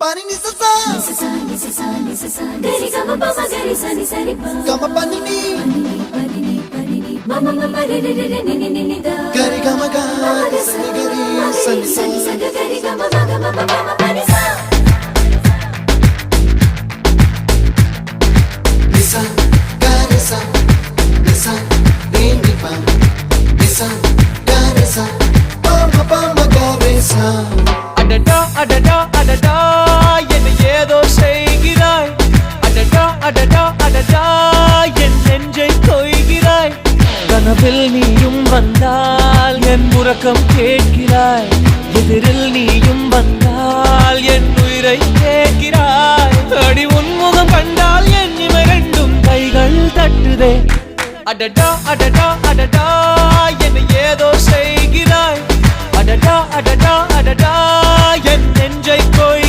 Pani ni sa sa gari ga ma pa ma gari sa ni sa ri pa ga ma pa ni ma ma ma ma re re re ni ni ni da gari ga ma ga sa ni gari sa ni sa gari ga ma ga ma pa ma pa ni sa ni sa gari sa re ni pa ni sa gari sa pa ma gari sa adada adada adada என்ன ஏதோ செய்கிறாய் adada adada adada என் நெஞ்சை கொய்கிறாய் கனவில் நீயும் வந்தால் என் உறக்கம் கேட்கிறாய் எதிரில் நீயும் வந்தால் என் உயிரை கேட்கிறாய் அடி உன்முகம் கண்டால் என் இமை ரெண்டும் கைகள் தட்டுதே adada adada adada என்ன ஏதோ செய்கிறாய் adada adada adada என் நெஞ்சை கொய்